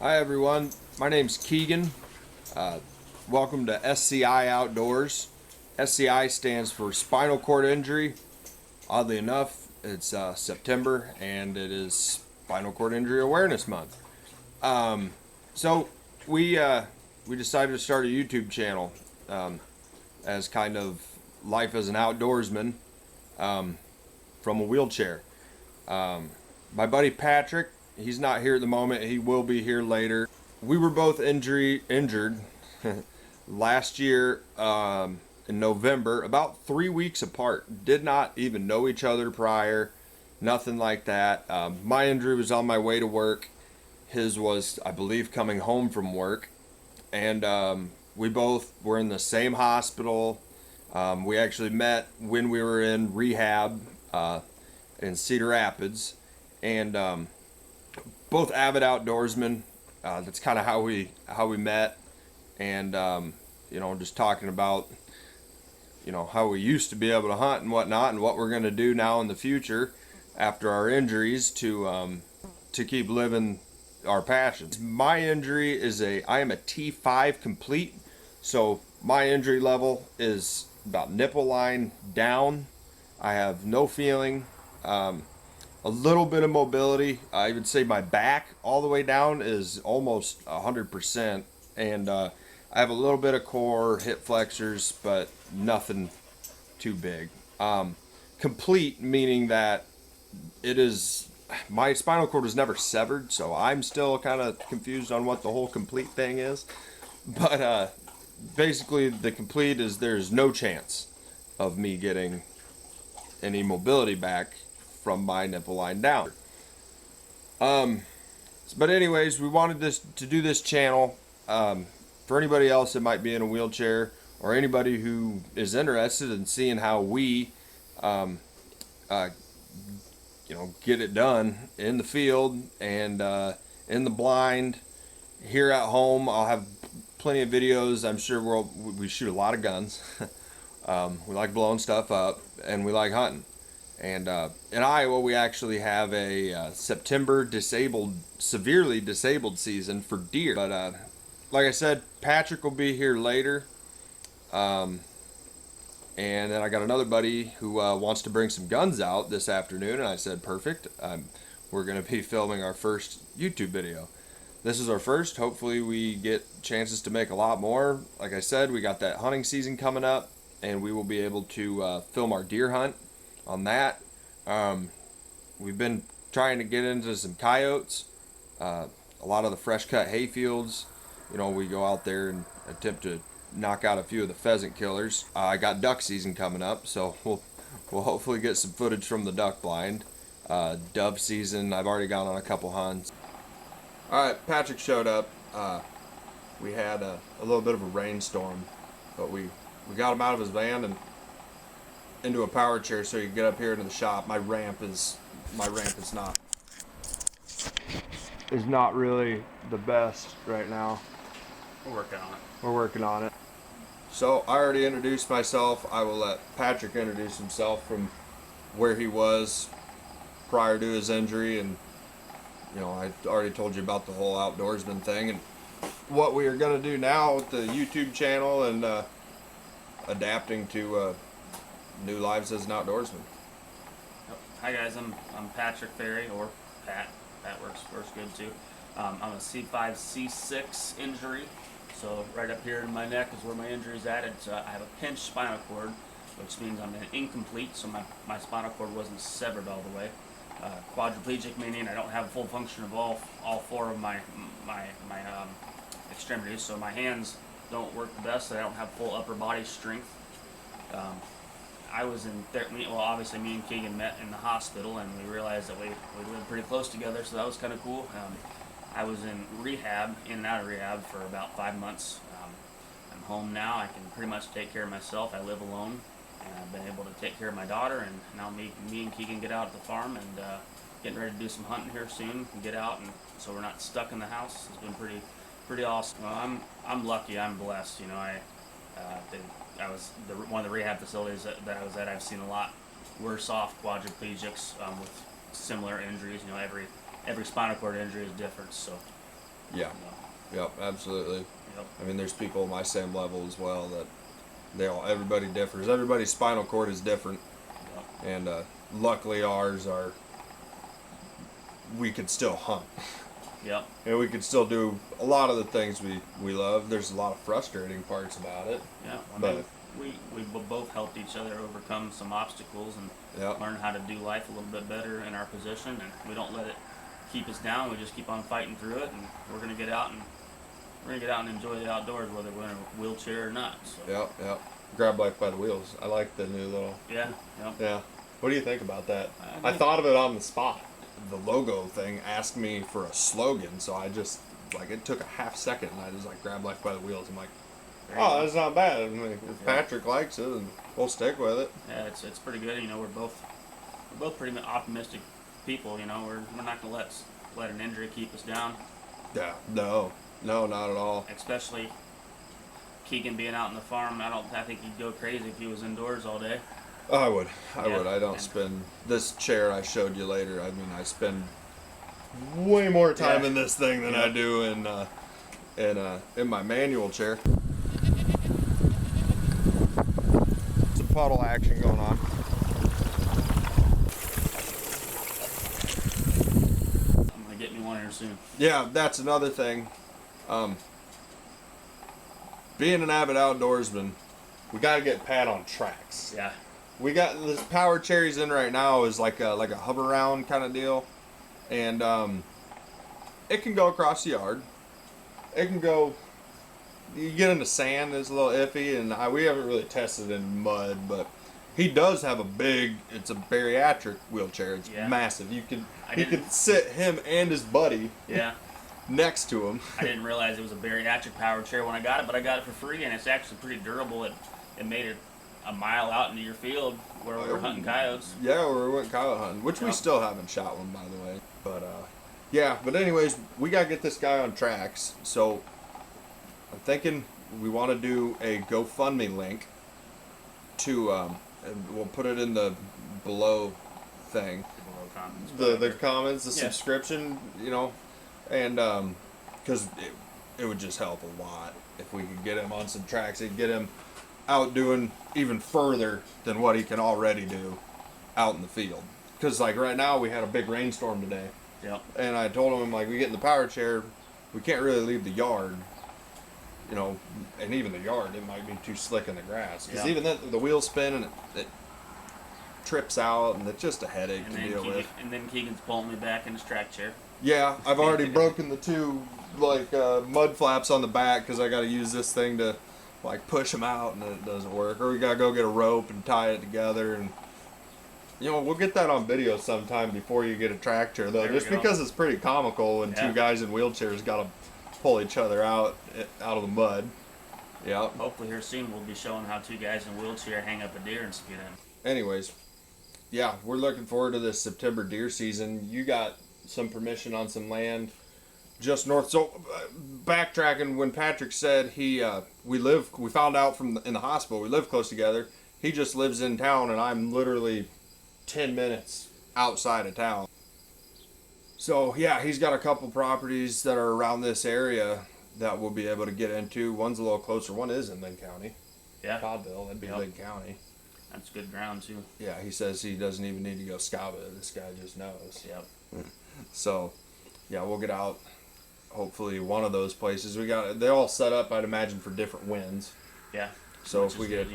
Hi everyone, my name's Keegan. Welcome to SCI Outdoors. SCI stands for spinal cord injury. Oddly enough, it's September and it is Spinal Cord Injury Awareness Month. So we decided to start a YouTube channel as kind of life as an outdoorsman from a wheelchair. My buddy Patrick, he's not here at the moment. He will be here later. We were both injured last year in November, about 3 weeks apart. Did not even know each other prior, nothing like that. My injury was on my way to work. His was, I believe, coming home from work. And we both were in the same hospital. We actually met when we were in rehab in Cedar Rapids. And both avid outdoorsmen. That's kind of how we met, and just talking about how we used to be able to hunt and whatnot, and what we're going to do now in the future after our injuries to keep living our passions. My injury is I am a T5 complete, so my injury level is about nipple line down. I have no feeling. A little bit of mobility. I would say my back all the way down is almost 100%, and I have a little bit of core, hip flexors, but nothing too big. Complete meaning that my spinal cord was never severed, so I'm still kind of confused on what the whole complete thing is. But basically, the complete is there's no chance of me getting any mobility back from my nipple line down. But anyways, we wanted to do this channel for anybody else that might be in a wheelchair, or anybody who is interested in seeing how we get it done in the field and in the blind. Here at home, I'll have plenty of videos. I'm sure we shoot a lot of guns. We like blowing stuff up, and we like hunting. And in Iowa, we actually have a September severely disabled season for deer. But like I said, Patrick will be here later. And then I got another buddy who wants to bring some guns out this afternoon. And I said, perfect. We're going to be filming our first YouTube video. This is our first. Hopefully we get chances to make a lot more. Like I said, we got that hunting season coming up, and we will be able to film our deer hunt on that. We've been trying to get into some coyotes, a lot of the fresh cut hay fields. We go out there and attempt to knock out a few of the pheasant killers. I got duck season coming up, so we'll hopefully get some footage from the duck blind. Dove season, I've already gone on a couple hunts. All right, Patrick showed up. We had a little bit of a rainstorm, but we got him out of his van and into a power chair so you can get up here into the shop. My ramp is not really the best right now. We're working on it. We're working on it. So I already introduced myself. I will let Patrick introduce himself from where he was prior to his injury, and I already told you about the whole outdoorsman thing and what we are going to do now with the YouTube channel and adapting to new lives as an outdoorsman. Hi guys, I'm Patrick Ferry, or Pat. Pat works good too. I'm a C5, C6 injury. So right up here in my neck is where my injury's at. I have a pinched spinal cord, which means I'm incomplete. So my spinal cord wasn't severed all the way. Quadriplegic meaning I don't have full function of all four of my extremities. So my hands don't work the best. So I don't have full upper body strength. I was in therapy. Well, obviously, me and Keegan met in the hospital, and we realized that we lived pretty close together, so that was kind of cool. I was in and out of rehab for about 5 months. I'm home now. I can pretty much take care of myself. I live alone, and I've been able to take care of my daughter. And now me and Keegan get out at the farm and getting ready to do some hunting here soon and get out, and so we're not stuck in the house. It's been pretty awesome. Well, I'm lucky. I'm blessed. I was one of the rehab facilities that I was at. I've seen a lot worse off quadriplegics with similar injuries. Every spinal cord injury is different. So Yeah. Yep. Absolutely. Yep. I mean, there's people my same level as well that everybody differs. Everybody's spinal cord is different, Yep. and luckily ours are. We could still hunt. Yep. And we could still do a lot of the things we love. There's a lot of frustrating parts about it. Yeah. I But mean, we both helped each other overcome some obstacles and Yep. learn how to do life a little bit better in our position, and we don't let it keep us down. We just keep on fighting through it, and we're gonna get out and enjoy the outdoors, whether we're in a wheelchair or not. So. Yep. Grab life by the wheels. I like the new little. Yeah. Yep. Yeah. What do you think about that? I think- thought of it on the spot. The logo thing asked me for a slogan, so I just it took a half second, and I just grab life by the wheels. I'm like, oh, that's not bad. I mean, if Patrick likes it, and we'll stick with it. Yeah, it's pretty good. You know, we're both pretty optimistic people. You know, we're not gonna let an injury keep us down. Yeah. No, not at all. Especially Keegan being out in the farm. I think he'd go crazy if he was indoors all day. I would. Yeah, I don't spend this chair I showed you later. I mean, I spend way more time in this thing than I do in my manual chair. Some puddle action going on. I'm gonna get me one here soon. Yeah, that's another thing. Being an avid outdoorsman, we got to get Pat on tracks. Yeah. We got this power chair he's in right now is like a hover round kind of deal, and it can go across the yard. It can go. You get into sand, it's a little iffy, and we haven't really tested it in mud, but he does have it's a bariatric wheelchair. It's massive. You could sit him and his buddy next to him. I didn't realize it was a bariatric power chair when I got it, but I got it for free, and it's actually pretty durable. It made it a mile out into your field where we were hunting coyotes. Yeah, where we went coyote hunting, which we still haven't shot one, by the way. But anyways, we gotta get this guy on tracks. So I'm thinking we want to do a GoFundMe link to, and we'll put it in the below thing. The comments, the subscription, and because it would just help a lot if we could get him on some tracks and get him out doing even further than what he can already do out in the field. Because right now we had a big rainstorm today. Yep. And I told him we get in the power chair, we can't really leave the yard. And even the yard, it might be too slick in the grass. Because even then, the wheels spin and it trips out, and it's just a headache to deal with. And then Keegan's pulling me back in his track chair. Yeah, I've already broken the two mud flaps on the back because I got to use this thing to push them out, and it doesn't work. Or we got to go get a rope and tie it together, and we'll get that on video sometime before you get a track chair though, just because it's pretty comical when two guys in wheelchairs got to pull each other out of the mud. Yeah. Hopefully here soon we'll be showing how two guys in a wheelchair hang up a deer and skin it. Anyways, yeah, we're looking forward to this September deer season. You got some permission on some land just north. So backtracking, when Patrick said we found out in the hospital we live close together. He just lives in town, and I'm literally 10 minutes outside of town. So yeah, he's got a couple properties that are around this area that we'll be able to get into. One's a little closer. One is in Lynn County. Yeah. Codville, that'd be Lynn County. That's good ground too. Yeah, he says he doesn't even need to go scout it. This guy just knows. Yep. So, yeah, we'll get out. Hopefully, one of those places. They're all set up, I'd imagine, for different winds. Yeah. So if we get,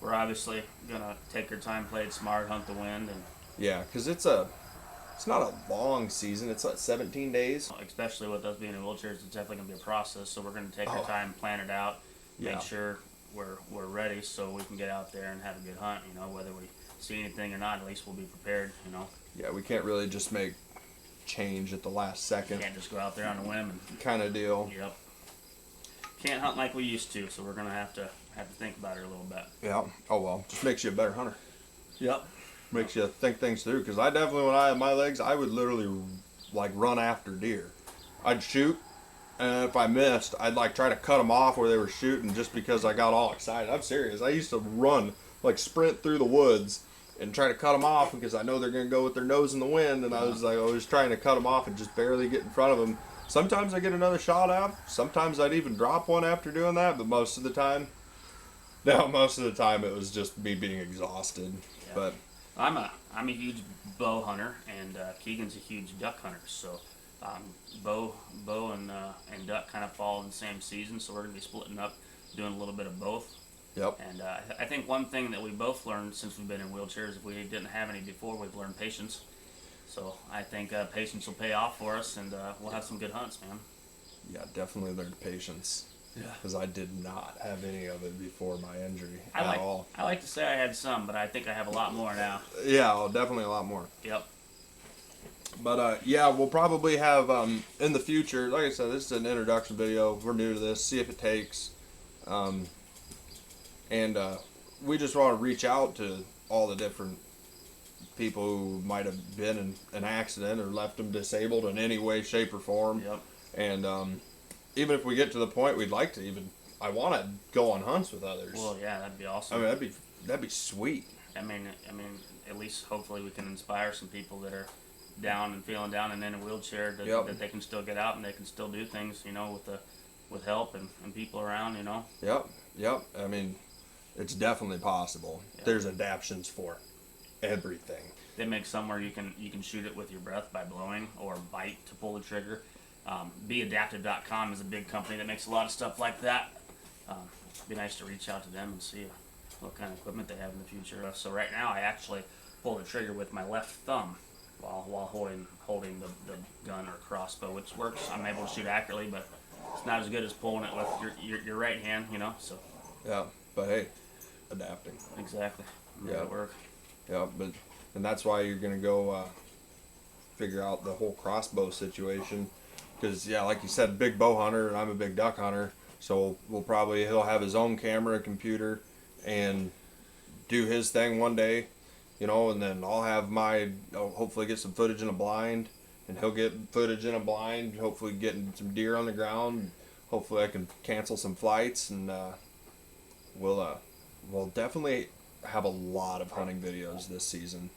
we're obviously gonna take our time, play it smart, hunt the wind, and yeah, because it's not a long season. It's 17 days. Especially with us being in wheelchairs, it's definitely gonna be a process. So we're gonna take our time, plan it out, make sure we're ready, so we can get out there and have a good hunt. Whether we see anything or not, at least we'll be prepared. Yeah, we can't really just make change at the last second. Can't just go out there on a whim and kind of deal. Yep. Can't hunt like we used to, so we're gonna have to think about it a little bit. Yeah. Oh well, just makes you a better hunter. Yep. Makes you think things through. Because I definitely, when I had my legs, I would literally run after deer. I'd shoot, and if I missed, I'd try to cut them off where they were shooting just because I got all excited. I'm serious. I used to run, sprint through the woods and try to cut them off because I know they're gonna go with their nose in the wind, and I was trying to cut them off and just barely get in front of them Sometimes I get another shot out. Sometimes I'd even drop one after doing that, but most of the time, no, most of the time it was just me being exhausted. Yeah. But I'm a huge bow hunter, and Keegan's a huge duck hunter. So bow and duck kind of fall in the same season. So we're gonna be splitting up, doing a little bit of both. yep, And I think one thing that we both learned since we've been in wheelchairs, if we didn't have any before, we've learned patience. So I think patience will pay off for us, and we'll have some good hunts, man. yeah, definitely learned patience. Yeah. Because I did not have any of it before my injury I at all. like to say I had some, but I think I have a lot more now. Yeah, well, definitely a lot more. Yep. But yeah, we'll probably have in the future. Like I said, this is an introduction video. We're new to this. See if it takes. And we just want to reach out to all the different people who might have been in an accident or left them disabled in any way, shape, or form. Yep. And even if we get to the point we'd like to I want to go on hunts with others. Well, yeah, that'd be awesome. I mean, that'd be sweet. I mean, at least hopefully we can inspire some people that are down and feeling down and in a wheelchair that, Yep. that they can still get out and they can still do things, with help and people around, Yep. I mean, it's definitely possible. Yep. There's adaptions for everything. They make some where you can shoot it with your breath by blowing or bite to pull the trigger. Beadaptive.com is a big company that makes a lot of stuff like that. It'd be nice to reach out to them and see what kind of equipment they have in the future. So right now I actually pull the trigger with my left thumb while holding the gun or crossbow, which works. I'm able to shoot accurately, but it's not as good as pulling it with your right hand, so. Yeah, but hey, adapting. Exactly. Yeah. It'll work. Yeah, and that's why you're gonna go figure out the whole crossbow situation. Because yeah, like you said, big bow hunter, and I'm a big duck hunter. So he'll have his own camera, computer, and do his thing one day, and then I'll have hopefully get some footage in a blind, and he'll get footage in a blind, hopefully getting some deer on the ground. Hopefully I can cancel some flights, and we'll definitely have a lot of hunting videos this season.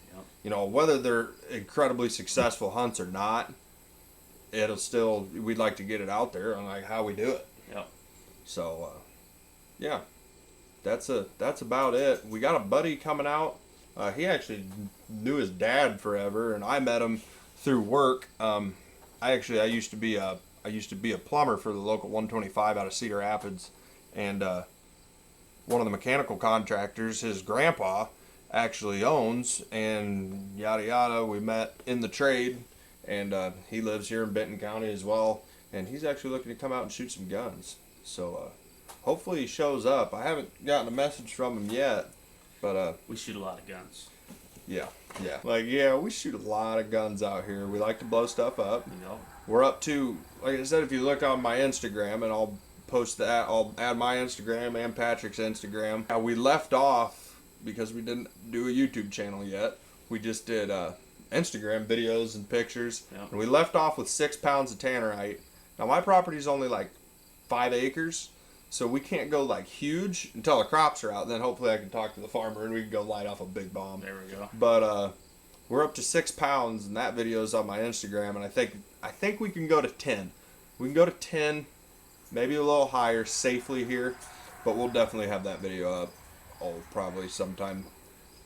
Yep. Whether they're incredibly successful hunts or not, we'd like to get it out there on like how we do it. Yep. So, yeah, that's about it. We got a buddy coming out. He actually knew his dad forever, and I met him through work. I used to be a plumber for the local 125 out of Cedar Rapids, and one of the mechanical contractors, his grandpa actually owns, and yada yada. We met in the trade, and he lives here in Benton County as well, and he's actually looking to come out and shoot some guns. So hopefully he shows up. I haven't gotten a message from him yet, but We shoot a lot of guns. yeah, we shoot a lot of guns out here. We like to blow stuff up. We're up to, like I said, if you look on my Instagram, and I'll post that, I'll add my Instagram and Patrick's Instagram. We left off because we didn't do a YouTube channel yet. We just did Instagram videos and pictures. Yep. And we left off with 6 pounds of tannerite. Now my property's only like 5 acres, so we can't go like huge until the crops are out. Then hopefully I can talk to the farmer and we can go light off a big bomb. There we go. But we're up to 6 pounds, and that video is on my Instagram. And I think we can go to 10. We can go to 10, maybe a little higher safely here, but we'll definitely have that video up. Probably sometime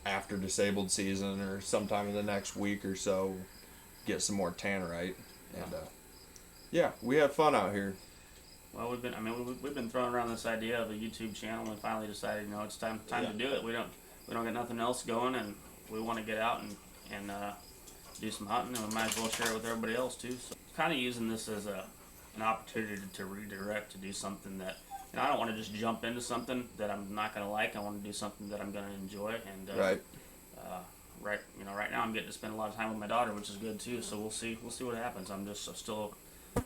after disabled season or sometime in the next week or so. Get some more tannerite, and yeah, we have fun out here. Well, we've been throwing around this idea of a YouTube channel, and finally decided, it's time to do it. We don't get nothing else going, and we want to get out and do some hunting, and we might as well share it with everybody else too. So, kind of using this as an opportunity to redirect, to do something that I don't want to just jump into something that I'm not going to like. I want to do something that I'm going to enjoy, and Right. Right now I'm getting to spend a lot of time with my daughter, which is good too. So we'll see what happens. I'm still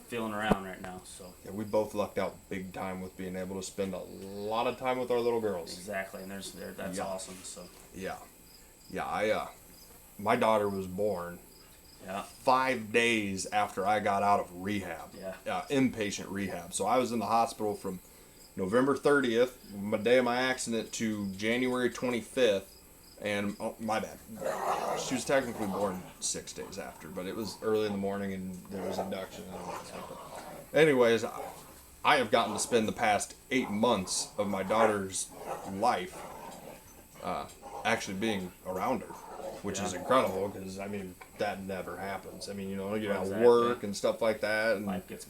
feeling around right now. So Yeah, we both lucked out big time with being able to spend a lot of time with our little girls. exactly, and that's Yeah. awesome. So Yeah. My daughter was born yeah, 5 days after I got out of rehab. Yeah. Inpatient rehab. So I was in the hospital from November 30th, my day of my accident, to January 25th. And my bad. She was technically born 6 days after, but it was early in the morning and there was induction and all that stuff. anyways, I have gotten to spend the past 8 months of my daughter's life actually being around her, which is incredible because, I mean, that never happens. I mean, you know, you have work and stuff like that. And life gets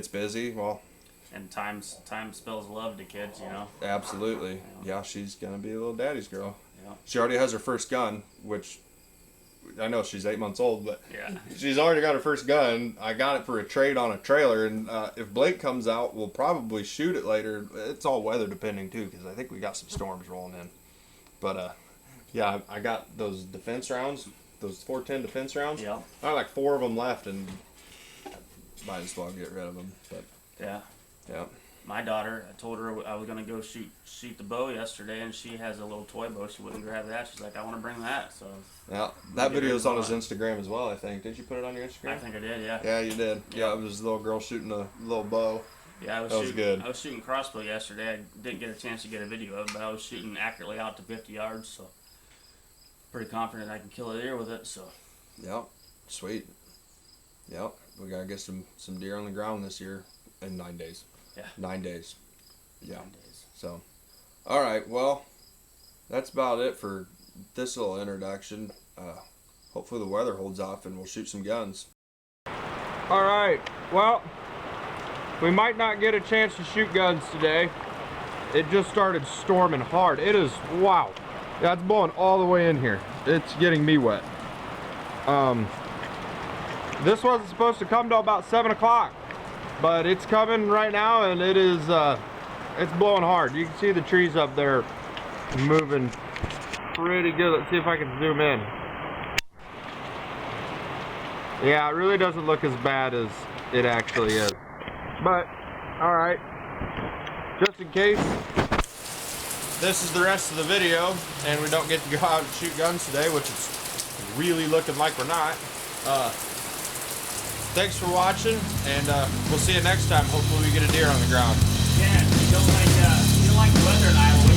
busy. Well, and time spells love to kids, you know. Absolutely. Yeah, she's going to be a little daddy's girl. Yeah. She already has her first gun, which I know she's 8 months old, but yeah, she's already got her first gun. I got it for a trade on a trailer, and if Blake comes out, we'll probably shoot it later. It's all weather depending too, because I think we got some storms rolling in. But yeah, I got those defense rounds, those 410 defense rounds. Yeah. I have like 4 of them left, and might as well get rid of them. But yeah. My daughter, I told her I was gonna go shoot the bow yesterday, and she has a little toy bow. She wouldn't grab that. She's like, I want to bring that. So yeah, that video's on his Instagram as well, I think. Did you put it on your Instagram? I think I did. Yeah. Yeah, you did. Yeah, it was a little girl shooting a little bow. Yeah, that was good. I was shooting crossbow yesterday. I didn't get a chance to get a video of it, but I was shooting accurately out to 50 yards. So pretty confident I can kill a deer with it. So. Yep. Sweet. Yep. We gotta get some deer on the ground this year in 9 days. Yeah. 9 days. Yeah. 9 days. So, all right. Well, that's about it for this little introduction. Hopefully the weather holds off and we'll shoot some guns. All right. Well, we might not get a chance to shoot guns today. It just started storming hard. It is, wow. Yeah, it's blowing all the way in here. It's getting me wet. This wasn't supposed to come till about 7 o'clock, but it's coming right now, and it is, it's blowing hard. You can see the trees up there moving pretty good. Let's see if I can zoom in. Yeah, it really doesn't look as bad as it actually is. But, alright, just in case this is the rest of the video and we don't get to go out and shoot guns today, which is really looking like we're not. Thanks for watching, and we'll see you next time. Hopefully we get a deer on the ground. Yeah, if you don't like the weather in Iowa,